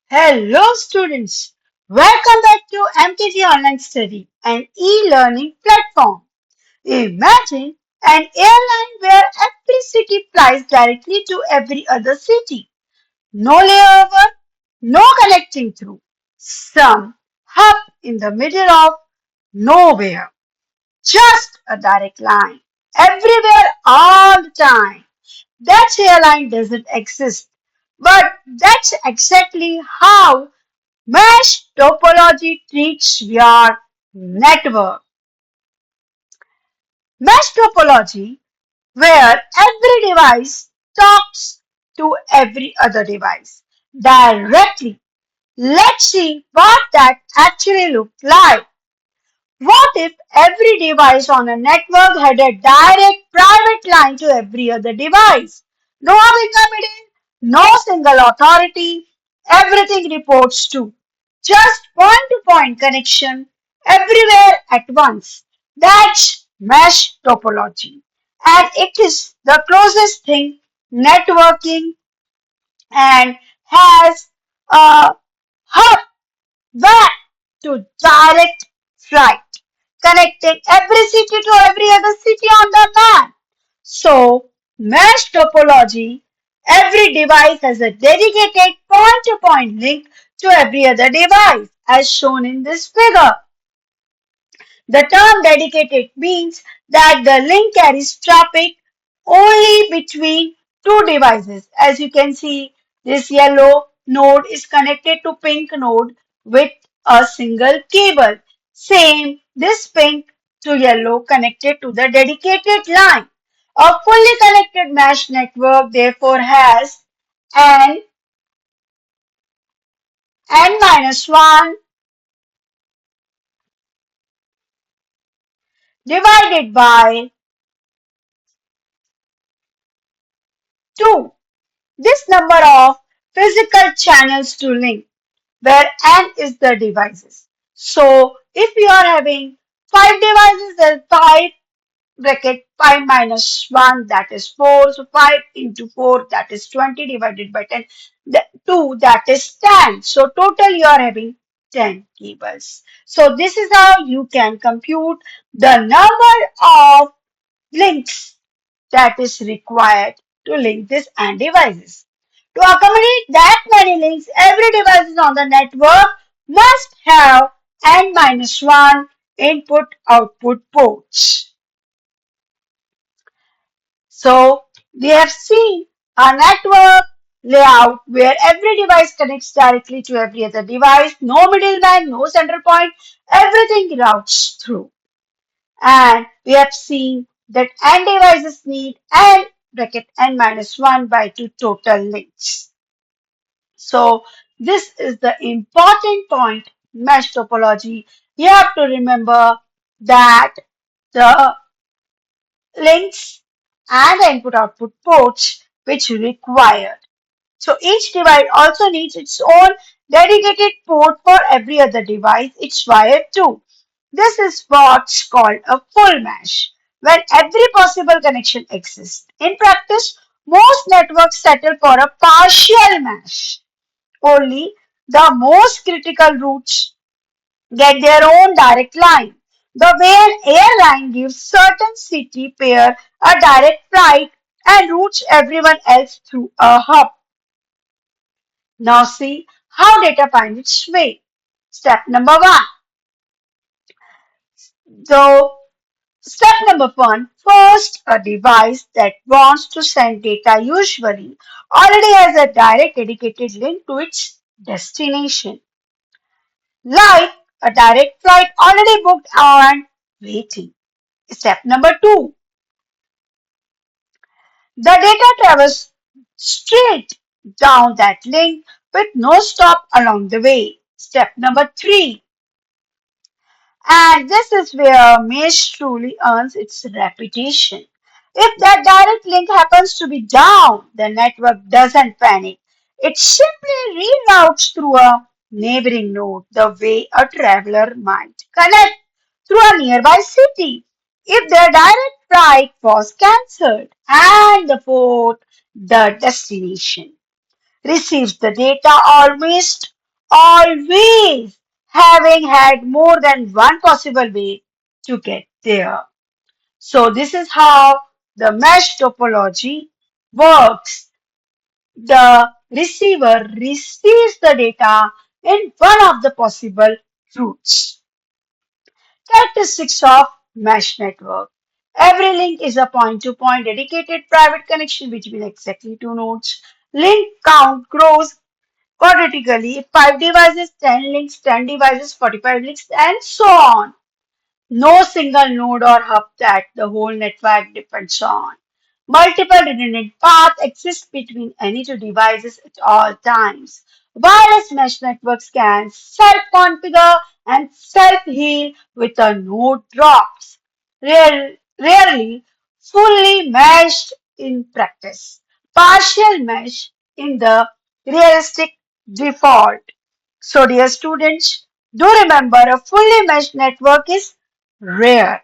Hello students, welcome back to MTG Online Study, an e-learning platform. Imagine an airline where every city flies directly to every other city. No layover, no connecting through. Some hub in the middle of nowhere. Just a direct line. Everywhere all the time. That airline doesn't exist. But that's exactly how Mesh topology treats your network. Mesh topology, where every device talks to every other device directly. Let's see what that actually looks like. What if every device on a network had a direct private line to every other device? No hub in the middle, no single authority, everything reports to. Just point-to-point connection everywhere at once. That's mesh topology. And it is the closest thing networking and has a hub back to direct flight, connecting every city to every other city on the map. So, mesh topology, every device has a dedicated point-to-point link to every other device, as shown in this figure. The term dedicated means that the link carries traffic only between two devices. As you can see, this yellow node is connected to pink node with a single cable. Same, this pink to yellow connected to the dedicated line. A fully connected mesh network therefore has an n-1 divided by 2. This number of physical channels to link, where n is the devices. So if you are having 5 devices, then 5 bracket 5 minus 1, that is 4. So 5 into 4, that is 20 divided by 10. 2, that is 10. So total you are having 10 cables. So this is how you can compute the number of links that is required to link these n devices. To accommodate that many links, every device on the network must have n-1 input-output ports. So, we have seen a network layout where every device connects directly to every other device, no middleman, no central point, everything routes through. And we have seen that n devices need n bracket n-1 by 2 total links. So this is the important point, mesh topology. You have to remember that the links and the input-output ports which required. So each device also needs its own dedicated port for every other device. It's wired too. This is what's called a full mesh, when every possible connection exists. In practice, most networks settle for a partial mesh. Only the most critical routes get their own direct line. The way an airline gives certain city pair a direct flight and routes everyone else through a hub. Now see how data finds its way. Step number 1. So, step number 1. First, a device that wants to send data usually already has a direct dedicated link to its destination. Like a direct flight already booked and waiting. Step number 2. The data travels straight down that link with no stop along the way. Step number 3. And this is where Mesh truly earns its reputation. If that direct link happens to be down, the network doesn't panic. It simply reroutes through a neighboring node the way a traveler might connect through a nearby city. If their direct flight was cancelled and the destination receives the data or missed, always having had more than one possible way to get there. So this is how the mesh topology works. The receiver receives the data in one of the possible routes. Characteristics of mesh network. Every link is a point-to-point dedicated private connection between exactly two nodes. Link count grows quadratically. 5 devices, 10 links, 10 devices, 45 links, and so on. No single node or hub that the whole network depends on. Multiple redundant paths exist between any two devices at all times. Wireless mesh networks can self-configure and self-heal with a node drops. Rarely fully meshed in practice. Partial mesh in the realistic default. So, dear students, do remember a fully meshed network is rare.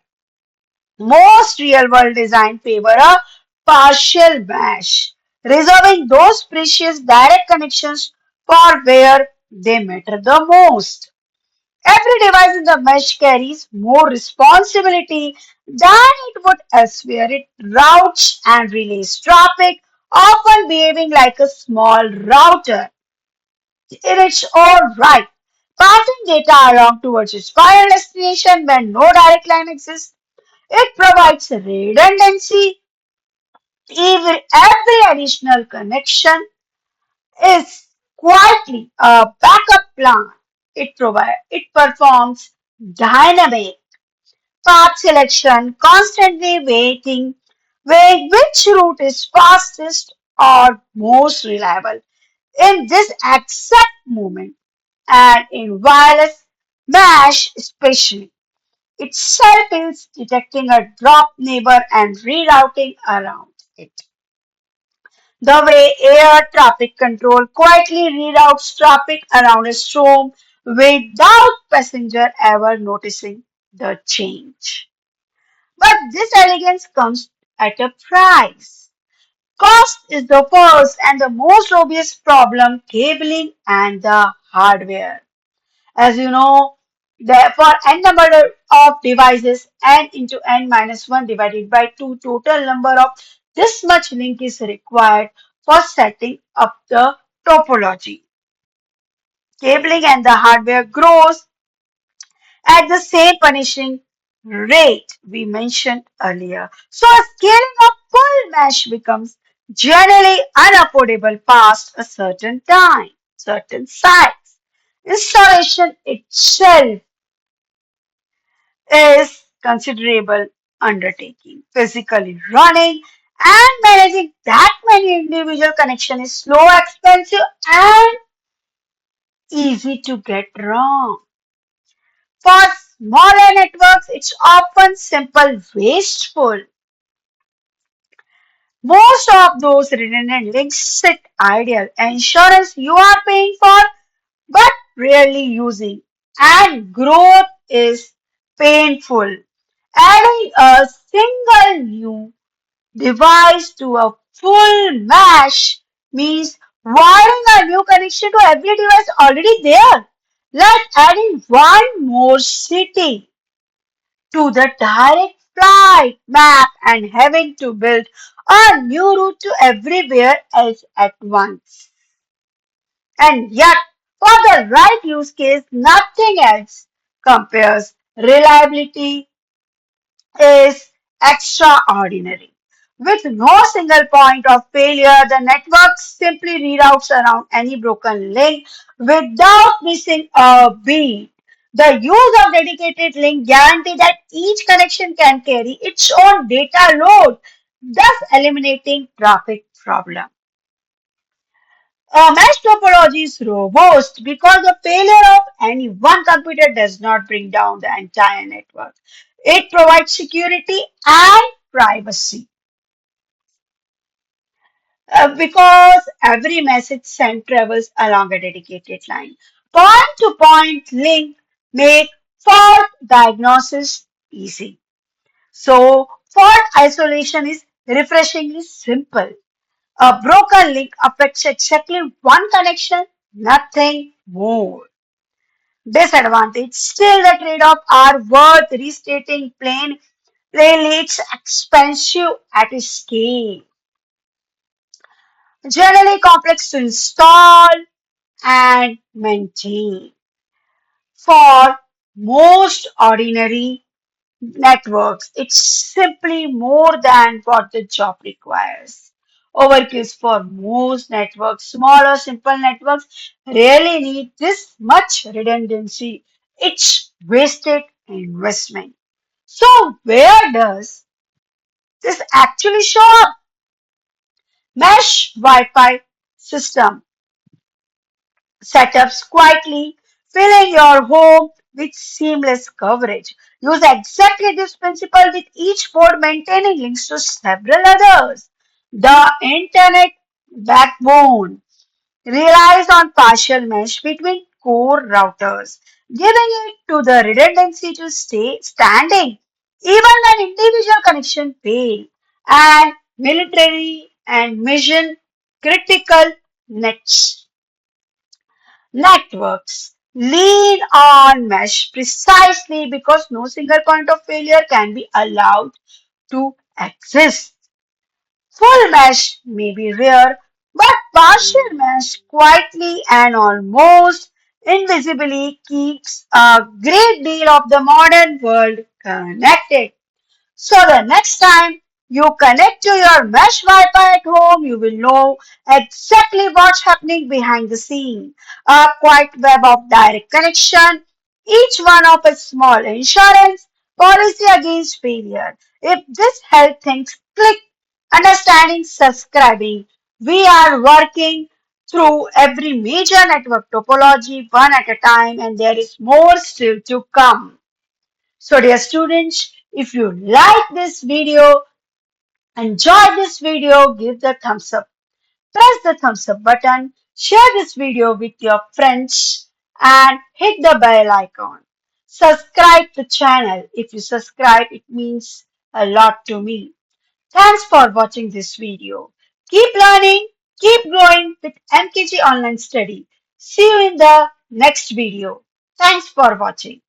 Most real world design favor a partial mesh, reserving those precious direct connections for where they matter the most. Every device in the mesh carries more responsibility than it would elsewhere. It routes and relays traffic, often behaving like a small router in its own right, passing data along towards its final destination when no direct line exists. It provides redundancy. Even every additional connection is quietly a backup plan. It performs dynamic path selection, constantly weighing which route is fastest or most reliable. In this exact moment, and in wireless mesh especially, itself is detecting a drop neighbor and rerouting around it. The way air traffic control quietly reroutes traffic around a storm without passenger ever noticing the change. But this elegance comes at a price. Cost is the first and the most obvious problem, cabling and the hardware. As you know, for n number of devices, n into n minus 1 divided by 2, total number of this much link is required for setting up the topology. Cabling and the hardware grows at the same punishing rate we mentioned earlier. So scaling up full mesh becomes generally unaffordable past a certain time, certain size. Installation itself is considerable undertaking. Physically running and managing that many individual connections is slow, expensive, and easy to get wrong. For smaller networks, it's often simple, wasteful. Most of those redundant links sit idle, insurance you are paying for but rarely using, and growth is painful. Adding a single new device to a full mesh means wiring a new connection to every device already there, like adding one more city to the direct flight map and having to build a new route to everywhere else at once. And yet, for the right use case, nothing else compares. Reliability is extraordinary. With no single point of failure, the network simply reroutes around any broken link without missing a beat. The use of dedicated link guarantee that each connection can carry its own data load, thus eliminating traffic problem. Mesh topology is robust because the failure of any one computer does not bring down the entire network. It provides security and privacy because every message sent travels along a dedicated line. Point-to-point link make fault diagnosis easy. So, fault isolation is refreshingly simple. A broken link affects exactly one connection, nothing more. Disadvantage. Still, the trade-off are worth restating. Plainly, it's expensive at scale. Generally complex to install and maintain. For most ordinary networks, it's simply more than what the job requires. Overkill for most networks, small or simple networks rarely need this much redundancy. It's wasted investment. So where does this actually show up? Mesh Wi-Fi system setups quietly, filling your home with seamless coverage. Use exactly this principle with each port maintaining links to several others. The internet backbone relies on partial mesh between core routers, giving it to the redundancy to stay standing even when individual connections fail. And military and mission critical nets networks lean on mesh precisely because no single point of failure can be allowed to exist. Full mesh may be rare, but partial mesh quietly and almost invisibly keeps a great deal of the modern world connected. So the next time you connect to your mesh Wi-Fi at home, you will know exactly what's happening behind the scene. A quiet web of direct connection, each one of a small insurance policy against failure. If this helps things click, understanding, subscribing, we are working through every major network topology one at a time, and there is more still to come. So dear students, if you like this video, enjoy this video, give the thumbs up. Press the thumbs up button, share this video with your friends and hit the bell icon. Subscribe the channel. If you subscribe, it means a lot to me. Thanks for watching this video. Keep learning, keep growing with MKG Online Study. See you in the next video. Thanks for watching.